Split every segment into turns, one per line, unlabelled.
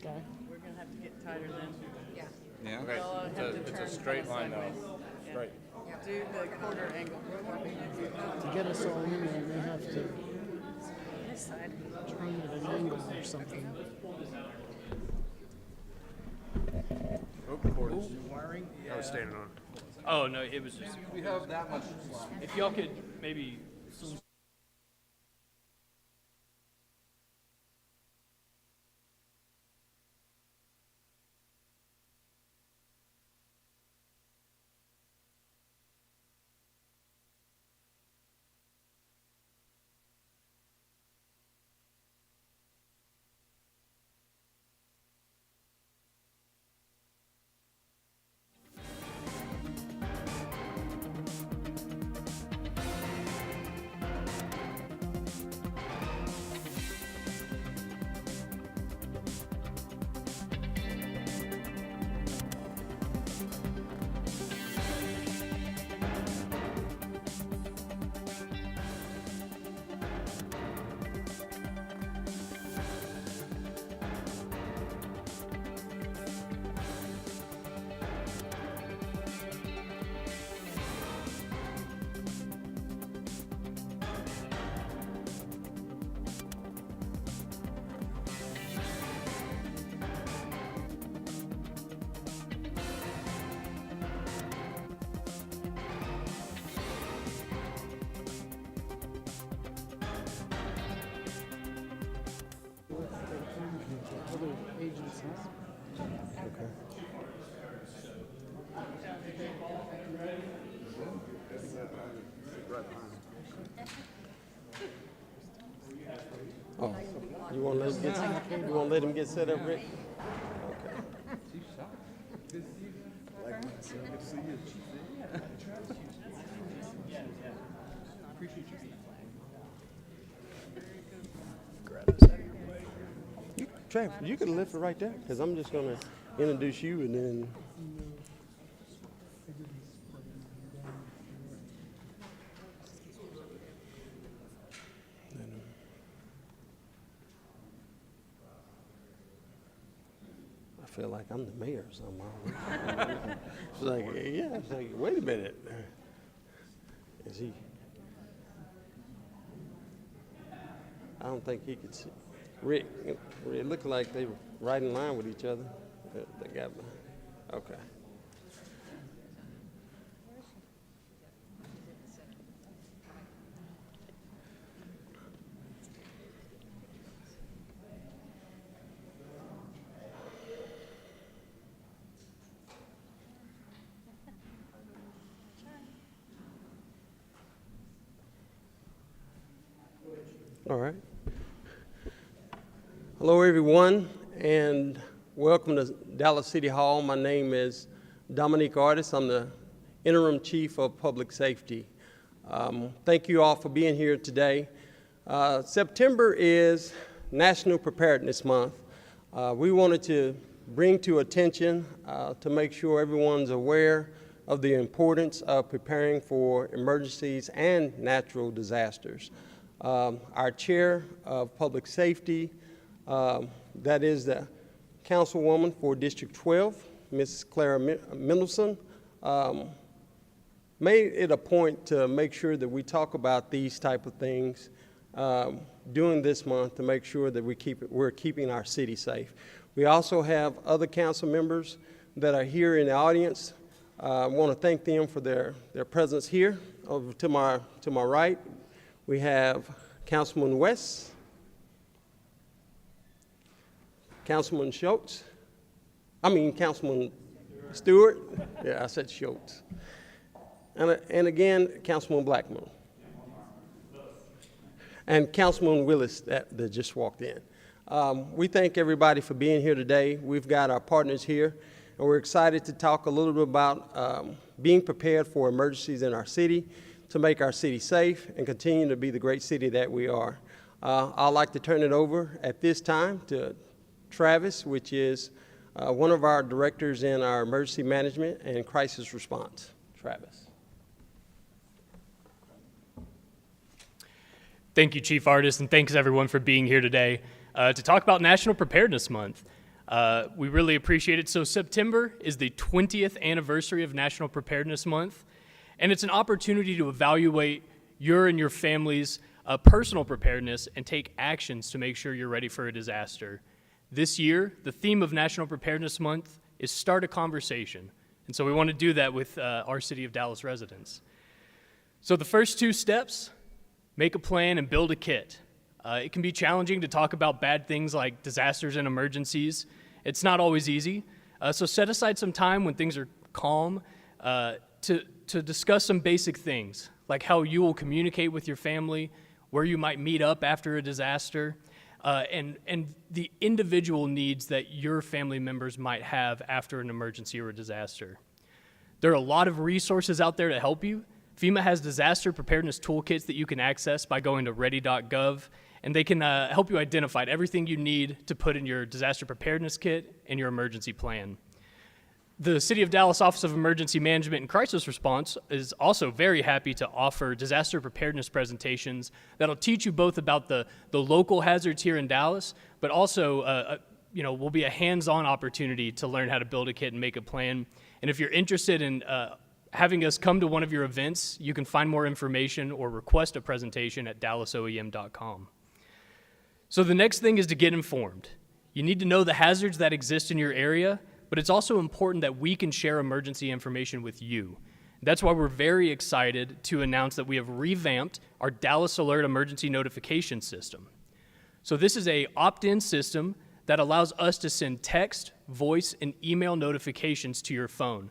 Okay.
We're gonna have to get tighter then.
Yeah.
Okay,
They'll have to
it's a
turn
straight line though.
sideways. Yeah.
Straight.
Do the quarter angle.
To get us all in there, they have to
This side.
turn at an angle or something.
I was standing on.
Oh, no, it was just,
We have that much.
if y'all could maybe.
Other agencies.
Oh, you want to let him get set up, Rick? Trav, you can lift it right there, because I'm just going to introduce you and then. I feel like I'm the mayor or something. It's like, yeah, it's like, wait a minute. Is he? I don't think he could see. Rick, it looked like they were right in line with each other. They got, okay. All right. Hello, everyone, and welcome to Dallas City Hall. My name is Dominique Artis. I'm the Interim Chief of Public Safety. Thank you all for being here today. September is National Preparedness Month. We wanted to bring to attention to make sure everyone's aware of the importance of preparing for emergencies and natural disasters. Our Chair of Public Safety, that is the Councilwoman for District 12, Ms. Clara Mendelson, made it a point to make sure that we talk about these type of things during this month to make sure that we're keeping our city safe. We also have other council members that are here in the audience. I want to thank them for their presence here. Over to my right, we have Councilman West, Councilman Schultz. Councilman Stewart. Yeah, I said Schultz. And again, Councilman Blackmon. And Councilman Willis that just walked in. We thank everybody for being here today. We've got our partners here, and we're excited to talk a little bit about being prepared for emergencies in our city, to make our city safe and continue to be the great city that we are. I'd like to turn it over at this time to Travis, which is one of our directors in our emergency management and crisis response. Travis.
Thank you, Chief Artis, and thanks everyone for being here today to talk about National Preparedness Month. We really appreciate it. So September is the 20th anniversary of National Preparedness Month, and it's an opportunity to evaluate your and your family's personal preparedness and take actions to make sure you're ready for a disaster. This year, the theme of National Preparedness Month is Start a Conversation, and so we want to do that with our City of Dallas residents. So the first two steps, make a plan and build a kit. It can be challenging to talk about bad things like disasters and emergencies. It's not always easy. So set aside some time when things are calm to discuss some basic things, like how you will communicate with your family, where you might meet up after a disaster, and the individual needs that your family members might have after an emergency or a disaster. There are a lot of resources out there to help you. FEMA has disaster preparedness toolkits that you can access by going to ready.gov, and they can help you identify everything you need to put in your disaster preparedness kit and your emergency plan. The City of Dallas Office of Emergency Management and Crisis Response is also very happy to offer disaster preparedness presentations that'll teach you both about the local hazards here in Dallas, but also will be a hands-on opportunity to learn how to build a kit and make a plan. And if you're interested in having us come to one of your events, you can find more information or request a presentation at dallasoem.com. So the next thing is to get informed. You need to know the hazards that exist in your area, but it's also important that we can share emergency information with you. That's why we're very excited to announce that we have revamped our Dallas Alert emergency notification system. So this is an opt-in system that allows us to send text, voice, and email notifications to your phone.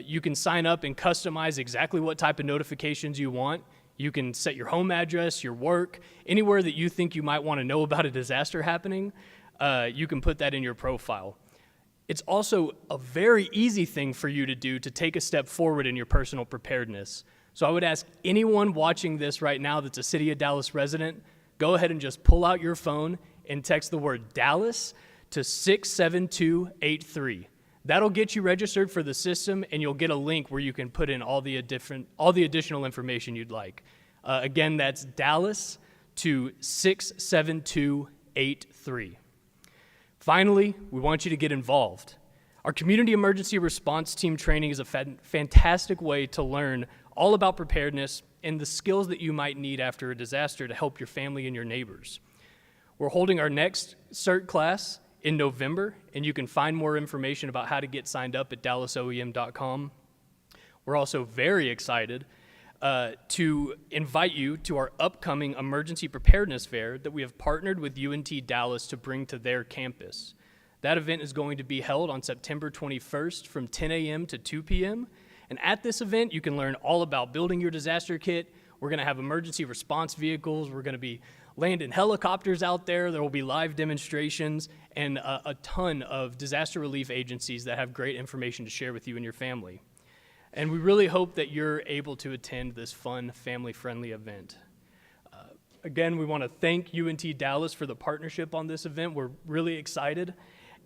You can sign up and customize exactly what type of notifications you want. You can set your home address, your work, anywhere that you think you might want to know about a disaster happening, you can put that in your profile. It's also a very easy thing for you to do to take a step forward in your personal preparedness. So I would ask anyone watching this right now that's a City of Dallas resident, go ahead and just pull out your phone and text the word Dallas to 67283. That'll get you registered for the system, and you'll get a link where you can put in all the additional information you'd like. Again, that's Dallas to 67283. Finally, we want you to get involved. Our community emergency response team training is a fantastic way to learn all about preparedness and the skills that you might need after a disaster to help your family and your neighbors. We're holding our next CERT class in November, and you can find more information about how to get signed up at dallasoem.com. We're also very excited to invite you to our upcoming Emergency Preparedness Fair that we have partnered with UNT Dallas to bring to their campus. That event is going to be held on September 21st from 10 a.m. to 2 p.m. And at this event, you can learn all about building your disaster kit. We're going to have emergency response vehicles. We're going to be landing helicopters out there. There will be live demonstrations and a ton of disaster relief agencies that have great information to share with you and your family. And we really hope that you're able to attend this fun, family-friendly event. Again, we want to thank UNT Dallas for the partnership on this event. We're really excited.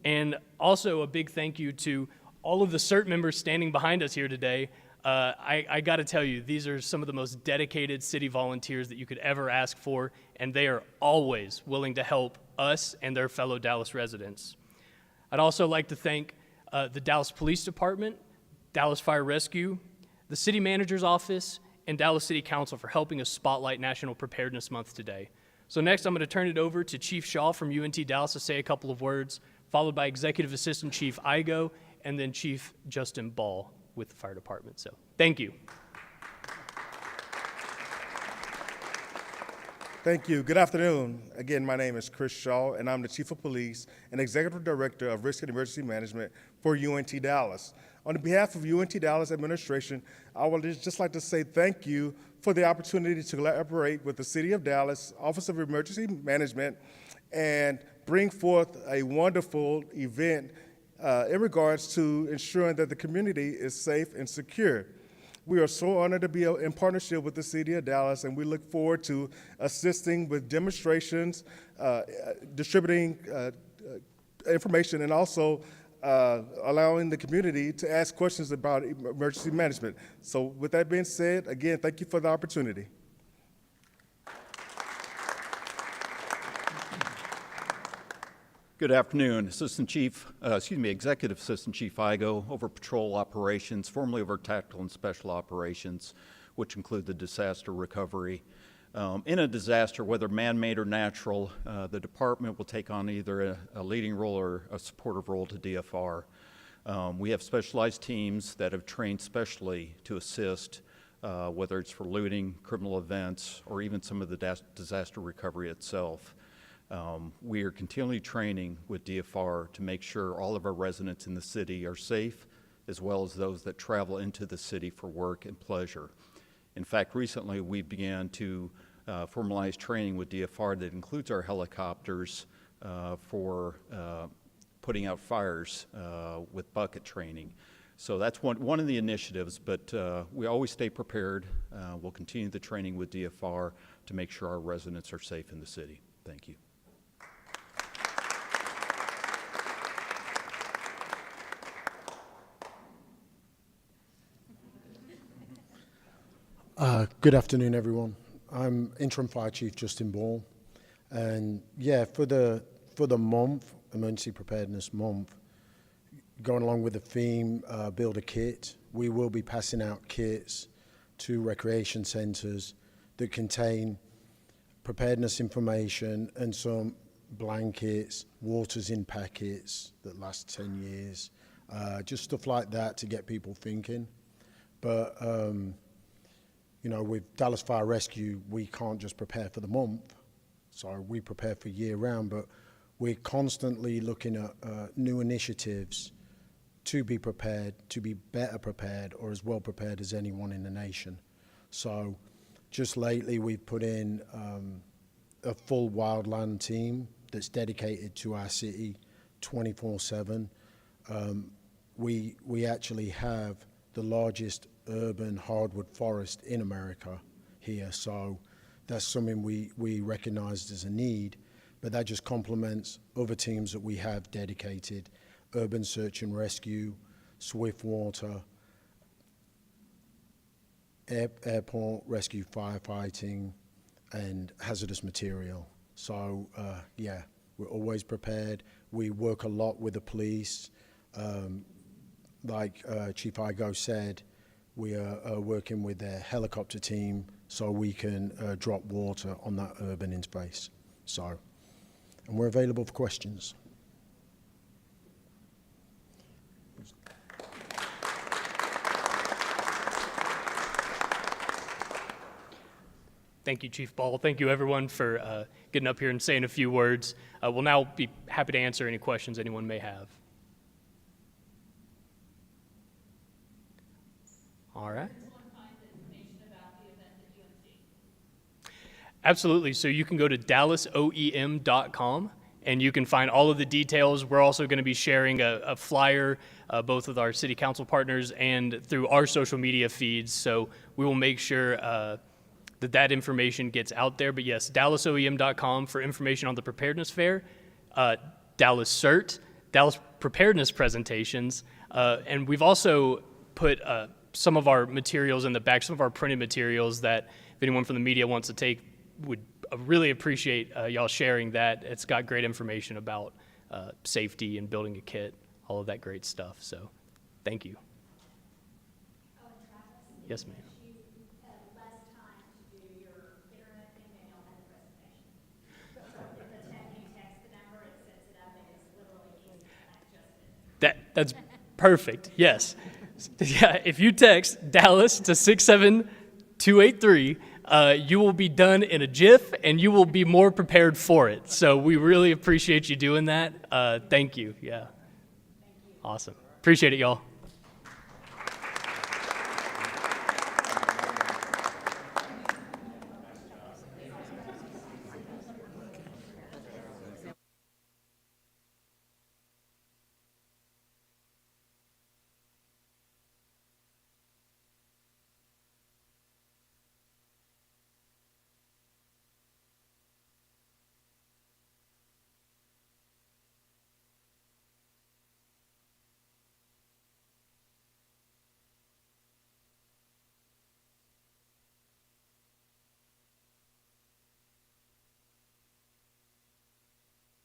And also a big thank you to all of the CERT members standing behind us here today. I got to tell you, these are some of the most dedicated city volunteers that you could ever ask for, and they are always willing to help us and their fellow Dallas residents. I'd also like to thank the Dallas Police Department, Dallas Fire Rescue, the City Manager's Office, and Dallas City Council for helping us spotlight National Preparedness Month today. So next, I'm going to turn it over to Chief Shaw from UNT Dallas to say a couple of words, followed by Executive Assistant Chief Igo, and then Chief Justin Ball with the Fire Department. So thank you.
Thank you. Good afternoon. Again, my name is Chris Shaw, and I'm the Chief of Police and Executive Director of Risk and Emergency Management for UNT Dallas. On behalf of UNT Dallas administration, I would just like to say thank you for the opportunity to collaborate with the City of Dallas Office of Emergency Management and bring forth a wonderful event in regards to ensuring that the community is safe and secure. We are so honored to be in partnership with the City of Dallas, and we look forward to assisting with demonstrations, distributing information, and also allowing the community to ask questions about emergency management. So with that being said, again, thank you for the opportunity.
Good afternoon. Executive Assistant Chief Igo over patrol operations, formerly over tactical and special operations, which include the disaster recovery. In a disaster, whether man-made or natural, the department will take on either a leading role or a supportive role to DFR. We have specialized teams that have trained specially to assist, whether it's for looting, criminal events, or even some of the disaster recovery itself. We are continually training with DFR to make sure all of our residents in the city are safe, as well as those that travel into the city for work and pleasure. In fact, recently we began to formalize training with DFR that includes our helicopters for putting out fires with bucket training. So that's one of the initiatives, but we always stay prepared. We'll continue the training with DFR to make sure our residents are safe in the city. Thank you.
Good afternoon, everyone. I'm Interim Fire Chief Justin Ball, and yeah, for the month, Emergency Preparedness Month, going along with the theme, Build a Kit, we will be passing out kits to recreation centres that contain preparedness information and some blankets, waters in packets that last 10 years, just stuff like that to get people thinking. But you know, with Dallas Fire Rescue, we can't just prepare for the month. So we prepare for year round, but we're constantly looking at new initiatives to be prepared, to be better prepared, or as well prepared as anyone in the nation. So just lately, we've put in a full wildland team that's dedicated to our city 24/7. We actually have the largest urban hardwood forest in America here, so that's something we recognized as a need, but that just complements other teams that we have dedicated: urban search and rescue, swift water, airport rescue firefighting, and hazardous material. So yeah, we're always prepared. We work a lot with the police. Like Chief Igo said, we are working with their helicopter team so we can drop water on that urban interface. So, and we're available for questions.
Thank you, Chief Ball. Thank you, everyone, for getting up here and saying a few words. We'll now be happy to answer any questions anyone may have. All right. Absolutely. So you can go to dallasoem.com and you can find all of the details. We're also going to be sharing a flyer both with our city council partners and through our social media feeds. So we will make sure that information gets out there. But yes, dallasoem.com for information on the Preparedness Fair, Dallas CERT, Dallas Preparedness presentations, and we've also put some of our materials in the back, some of our printed materials that if anyone from the media wants to take, would really appreciate y'all sharing that. It's got great information about safety and building a kit, all of that great stuff. So thank you.
Oh, and Travis?
Yes, ma'am.
You had less time to do your internet email and the presentation. So if you text the number, it sets it up and it's literally easy to
That's perfect. Yes. Yeah, if you text Dallas to 67283, you will be done in a jiff and you will be more prepared for it. So we really appreciate you doing that. Thank you. Yeah. Thank you. Awesome. Appreciate it, y'all.